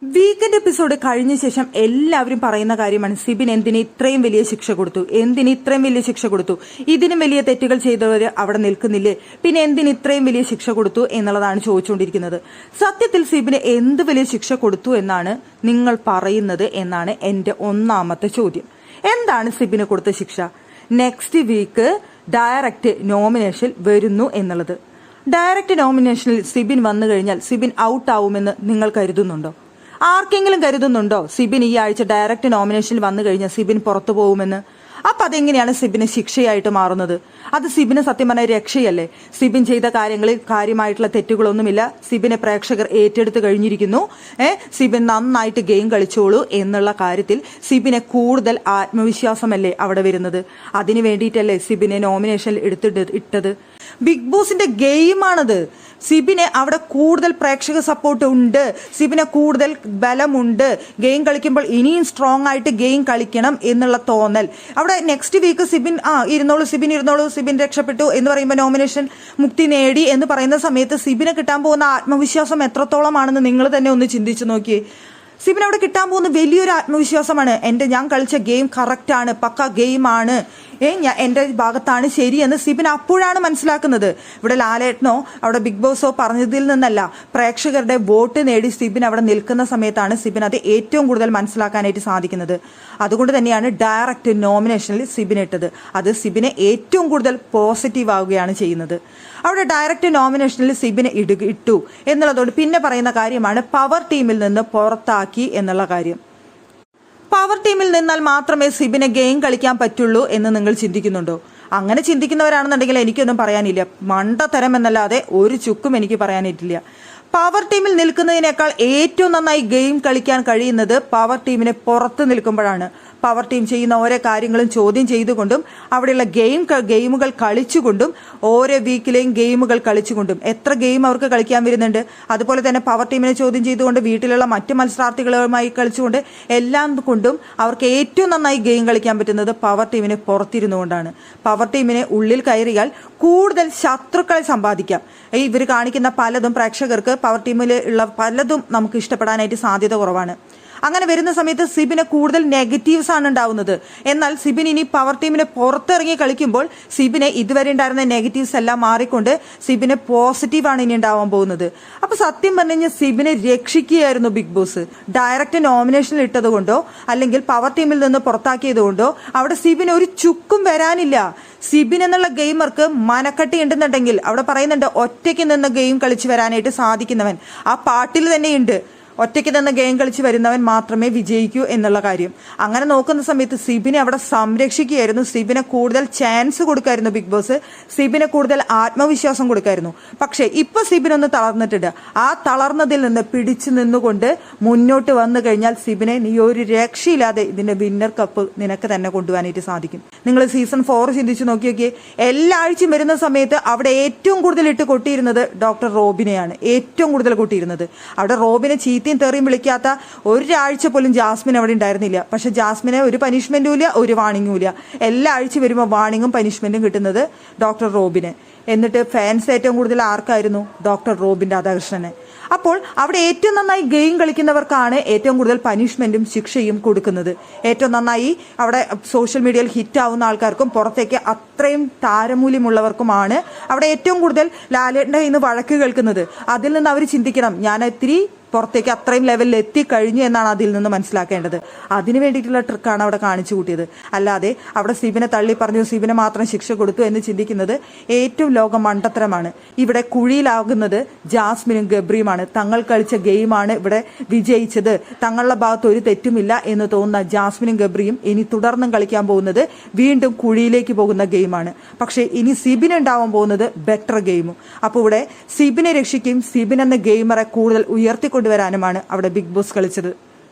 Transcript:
Weekend episode കഴിഞ്ഞ ശേഷം എല്ലാവരും പറയുന്ന കാര്യമാണ് സിബിൻ എന്തിന് ഇത്രയും വലിയ ശിക്ഷ കൊടുത്തു, ഇതിനും വലിയ തെറ്റുകൾ ചെയ്തവർ അവിടെ നിൽക്കുന്നില്ലേ, പിന്നെ എന്തിന് ഇത്രയും വലിയ ശിക്ഷ കൊടുത്തു എന്നുള്ളതാണ് ചോദിച്ചുകൊണ്ടിരിക്കുന്നത്. സത്യത്തിൽ സിബിന് എന്ത് വലിയ ശിക്ഷ കൊടുത്തു എന്നാണ് നിങ്ങൾ പറയുന്നത് എന്നാണ് എന്റെ ഒന്നാമത്തെ ചോദ്യം. എന്താണ് സിബിന് കൊടുത്ത ശിക്ഷ? നെക്സ്റ്റ് വീക്ക് ഡയറക്റ്റ് നോമിനേഷൻ വരുന്നു എന്നുള്ളത്. ഡയറക്റ്റ് നോമിനേഷനിൽ സിബിൻ വന്നു കഴിഞ്ഞാൽ സിബിൻ ഔട്ട് ആവുമെന്ന് നിങ്ങൾ കരുതുന്നുണ്ടോ? ആർക്കെങ്കിലും കരുതുന്നുണ്ടോ സിബിൻ ഈ ആഴ്ച ഡയറക്റ്റ് നോമിനേഷനിൽ വന്നു കഴിഞ്ഞാൽ സിബിൻ പുറത്തു പോകുമെന്ന്? അപ്പൊ അതെങ്ങനെയാണ് സിബിന് ശിക്ഷയായിട്ട് മാറുന്നത്? അത് സിബിന് സത്യം പറഞ്ഞ രക്ഷയല്ലേ? സിബിൻ ചെയ്ത കാര്യങ്ങളിൽ കാര്യമായിട്ടുള്ള തെറ്റുകളൊന്നുമില്ല. സിബിനെ പ്രേക്ഷകർ ഏറ്റെടുത്ത് കഴിഞ്ഞിരിക്കുന്നു. സിബിൻ നന്നായിട്ട് ഗെയിം കളിച്ചോളൂ എന്നുള്ള കാര്യത്തിൽ സിബിനെ കൂടുതൽ ആത്മവിശ്വാസമല്ലേ അവിടെ വരുന്നത്? അതിനു വേണ്ടിയിട്ടല്ലേ സിബിനെ നോമിനേഷനിൽ ഇട്ടത്? ബിഗ് ബോസിന്റെ ഗെയിമാണത്. സിബിനെ അവിടെ കൂടുതൽ പ്രേക്ഷക സപ്പോർട്ട് ഉണ്ട്, സിബിനെ കൂടുതൽ ബലമുണ്ട്, ഗെയിം കളിക്കുമ്പോൾ ഇനിയും സ്ട്രോങ് ആയിട്ട് ഗെയിം കളിക്കണം എന്നുള്ള തോന്നൽ അവിടെ. നെക്സ്റ്റ് വീക്ക് സിബിൻ ഇരുന്നോളൂ, സിബിൻ രക്ഷപ്പെട്ടു എന്ന് പറയുമ്പോൾ നോമിനേഷൻ മുക്തി നേടി എന്ന് പറയുന്ന സമയത്ത് സിബിനെ കിട്ടാൻ പോകുന്ന ആത്മവിശ്വാസം എത്രത്തോളമാണെന്ന് നിങ്ങൾ തന്നെ ഒന്ന് ചിന്തിച്ചു നോക്കിയേ. സിബിൻ അവിടെ കിട്ടാൻ പോകുന്ന വലിയൊരു ആത്മവിശ്വാസമാണ്. ഞാൻ കളിച്ച ഗെയിം കറക്റ്റ് ആണ്, പക്ക ഗെയിമാണ്, എന്റെ ഭാഗത്താണ് ശരിയെന്ന് സിബിൻ അപ്പോഴാണ് മനസ്സിലാക്കുന്നത്. ഇവിടെ ലാലേട്ടനോ അവിടെ ബിഗ് ബോസോ പറഞ്ഞതിൽ നിന്നല്ല, പ്രേക്ഷകരുടെ വോട്ട് നേടി സിബിൻ അവിടെ നിൽക്കുന്ന സമയത്താണ് സിബിൻ അത് ഏറ്റവും കൂടുതൽ മനസ്സിലാക്കാനായിട്ട് സാധിക്കുന്നത്. അതുകൊണ്ട് തന്നെയാണ് ഡയറക്റ്റ് നോമിനേഷനിൽ സിബിൻ ഇട്ടത്. അത് സിബിനെ ഏറ്റവും കൂടുതൽ പോസിറ്റീവ് ആവുകയാണ് ചെയ്യുന്നത്. അവിടെ ഡയറക്റ്റ് നോമിനേഷനിൽ സിബിനെ ഇട്ടു എന്നുള്ളതോട് പിന്നെ പറയുന്ന കാര്യമാണ് പവർ ടീമിൽ നിന്ന് പുറത്താക്കി എന്നുള്ള കാര്യം. പവർ ടീമിൽ നിന്നാൽ മാത്രമേ സിബിനെ ഗെയിം കളിക്കാൻ പറ്റുള്ളൂ എന്ന് നിങ്ങൾ ചിന്തിക്കുന്നുണ്ടോ? അങ്ങനെ ചിന്തിക്കുന്നവരാണെന്നുണ്ടെങ്കിൽ എനിക്കൊന്നും പറയാനില്ല. മണ്ടത്തരം എന്നല്ലാതെ ഒരു ചുക്കും എനിക്ക് പറയാനായിട്ടില്ല. പവർ ടീമിൽ നിൽക്കുന്നതിനേക്കാൾ ഏറ്റവും നന്നായി ഗെയിം കളിക്കാൻ കഴിയുന്നത് പവർ ടീമിനെ പുറത്ത് നിൽക്കുമ്പോഴാണ്. പവർ ടീം ചെയ്യുന്ന ഓരോ കാര്യങ്ങളും ചോദ്യം ചെയ്തുകൊണ്ടും അവിടെയുള്ള ഗെയിമുകൾ കളിച്ചുകൊണ്ടും ഓരോ വീക്കിലെയും ഗെയിമുകൾ കളിച്ചുകൊണ്ടും എത്ര ഗെയിം അവർക്ക് കളിക്കാൻ വരുന്നുണ്ട്. അതുപോലെ തന്നെ പവർ ടീമിനെ ചോദ്യം ചെയ്തുകൊണ്ട് വീട്ടിലുള്ള മറ്റ് മത്സരാർത്ഥികളുമായി കളിച്ചുകൊണ്ട് എല്ലാം കൊണ്ടും അവർക്ക് ഏറ്റവും നന്നായി ഗെയിം കളിക്കാൻ പറ്റുന്നത് പവർ ടീമിനെ പുറത്തിരുന്നുകൊണ്ടാണ്. പവർ ടീമിനെ ഉള്ളിൽ കയറിയാൽ കൂടുതൽ ശത്രുക്കളെ സമ്പാദിക്കാം. ഇവർ കാണിക്കുന്ന പലതും പ്രേക്ഷകർക്ക് പവർ ടീമിൽ ഉള്ള പലതും നമുക്ക് ഇഷ്ടപ്പെടാനായിട്ട് സാധ്യത കുറവാണ്. അങ്ങനെ വരുന്ന സമയത്ത് സിബിന് കൂടുതൽ നെഗറ്റീവ്സ് ആണ് ഉണ്ടാവുന്നത്. എന്നാൽ സിബിൻ ഇനി പവർ ടീമിനെ പുറത്തിറങ്ങി കളിക്കുമ്പോൾ സിബിനെ ഇതുവരെ ഉണ്ടായിരുന്ന നെഗറ്റീവ്സ് എല്ലാം മാറിക്കൊണ്ട് സിബിന് പോസിറ്റീവാണ് ഇനി ഉണ്ടാവാൻ പോകുന്നത്. അപ്പൊ സത്യം പറഞ്ഞു കഴിഞ്ഞാൽ സിബിനെ രക്ഷിക്കുകയായിരുന്നു ബിഗ് ബോസ്. ഡയറക്റ്റ് നോമിനേഷനിൽ ഇട്ടത് കൊണ്ടോ അല്ലെങ്കിൽ പവർ ടീമിൽ നിന്ന് പുറത്താക്കിയത് കൊണ്ടോ അവിടെ സിബിന് ഒരു ചുക്കും വരാനില്ല. സിബിൻ എന്നുള്ള ഗെയിമർക്ക് മനക്കട്ടി ഉണ്ടെന്നുണ്ടെങ്കിൽ അവിടെ പറയുന്നുണ്ട് ഒറ്റയ്ക്ക് നിന്ന് ഗെയിം കളിച്ച് വരാനായിട്ട് സാധിക്കുന്നവൻ. ആ പാട്ടിൽ തന്നെയുണ്ട് ഒറ്റയ്ക്ക് നിന്ന് ഗെയിം കളിച്ച് വരുന്നവൻ മാത്രമേ വിജയിക്കൂ എന്നുള്ള കാര്യം. അങ്ങനെ നോക്കുന്ന സമയത്ത് സിബിനെ അവിടെ സംരക്ഷിക്കുകയായിരുന്നു. സിബിനെ കൂടുതൽ ചാൻസ് കൊടുക്കായിരുന്നു ബിഗ് ബോസ്. സിബിനെ കൂടുതൽ ആത്മവിശ്വാസം കൊടുക്കായിരുന്നു. പക്ഷെ ഇപ്പൊ സിബിനൊന്ന് തളർന്നിട്ടുണ്ട്. ആ തളർന്നതിൽ നിന്ന് പിടിച്ചു നിന്നുകൊണ്ട് മുന്നോട്ട് വന്നു കഴിഞ്ഞാൽ സിബിനെ നീ ഒരു രക്ഷയില്ലാതെ ഇതിന്റെ വിന്നർ കപ്പ് നിനക്ക് തന്നെ കൊണ്ടുപോകാനായിട്ട് സാധിക്കും. നിങ്ങൾ സീസൺ 4 ചിന്തിച്ചു നോക്കിയൊക്കെ എല്ലാ ആഴ്ചയും വരുന്ന സമയത്ത് അവിടെ ഏറ്റവും കൂടുതൽ ഇട്ട് കൊട്ടിയിരുന്നത് ഡോക്ടർ റോബിനെയാണ്. ഏറ്റവും കൂടുതൽ കൊട്ടിയിരുന്നത് അവിടെ റോബിനെ തെറിയും വിളിക്കാത്ത ഒരാഴ്ച പോലും ജാസ്മിൻ അവിടെ ഉണ്ടായിരുന്നില്ല. പക്ഷെ ജാസ്മിനെ ഒരു പനിഷ്മെന്റും ഇല്ല, ഒരു വാണിംഗും ഇല്ല. എല്ലാ ആഴ്ച വരുമ്പോൾ വാണിംഗും പനിഷ്മെന്റും കിട്ടുന്നത് ഡോക്ടർ റോബിന്. എന്നിട്ട് ഫാൻസ് ഏറ്റവും കൂടുതൽ ആർക്കായിരുന്നു? Doctor Robin രാധാകൃഷ്ണനെ. അപ്പോൾ അവിടെ ഏറ്റവും നന്നായി ഗെയിം കളിക്കുന്നവർക്കാണ് ഏറ്റവും കൂടുതൽ പനിഷ്മെന്റും ശിക്ഷയും കൊടുക്കുന്നത്. ഏറ്റവും നന്നായി അവിടെ സോഷ്യൽ മീഡിയയിൽ ഹിറ്റ് ആവുന്ന ആൾക്കാർക്കും പുറത്തേക്ക് അത്രയും താരമൂല്യമുള്ളവർക്കുമാണ് അവിടെ ഏറ്റവും കൂടുതൽ ലാലേട്ടൻ്റെ കയ്യിൽ നിന്ന് വഴക്ക് കേൾക്കുന്നത്. അതിൽ നിന്ന് അവർ ചിന്തിക്കണം, ഞാൻ ഇത്തിരി പുറത്തേക്ക് അത്രയും ലെവലിൽ എത്തിക്കഴിഞ്ഞു എന്നാണ് അതിൽ നിന്ന് മനസ്സിലാക്കേണ്ടത്. അതിന് വേണ്ടിയിട്ടുള്ള ട്രിക്കാണ് അവിടെ കാണിച്ചു കൂട്ടിയത്. അല്ലാതെ അവിടെ സിബിനെ തള്ളി പറഞ്ഞു, സിബിനെ മാത്രം ശിക്ഷ കൊടുത്തു എന്ന് ചിന്തിക്കുന്നത് ഏറ്റവും ലോക മണ്ടത്തരമാണ്. ഇവിടെ കുഴിയിലാകുന്നത് ജാസ്മിനും ഗബ്രിയുമാണ്. തങ്ങൾ കളിച്ച ഗെയിമാണ് ഇവിടെ വിജയിച്ചത്. തങ്ങളുടെ ഭാഗത്ത് ഒരു തെറ്റുമില്ല എന്ന് തോന്നുന്ന ജാസ്മിനും ഗബ്രിയും ഇനി തുടർന്നും കളിക്കാൻ പോകുന്നത് വീണ്ടും കുഴിയിലേക്ക് പോകുന്ന ഗെയിമാണ്. പക്ഷെ ഇനി സിബിനുണ്ടാവാൻ പോകുന്നത് ബെറ്റർ ഗെയിമും. അപ്പോൾ ഇവിടെ സിബിനെ രക്ഷിക്കുകയും സിബിൻ എന്ന ഗെയിമറെ കൂടുതൽ ഉയർത്തിക്കൊണ്ടുവരാനുമാണ് അവിടെ ബിഗ് ബോസ് കളിച്ചത്.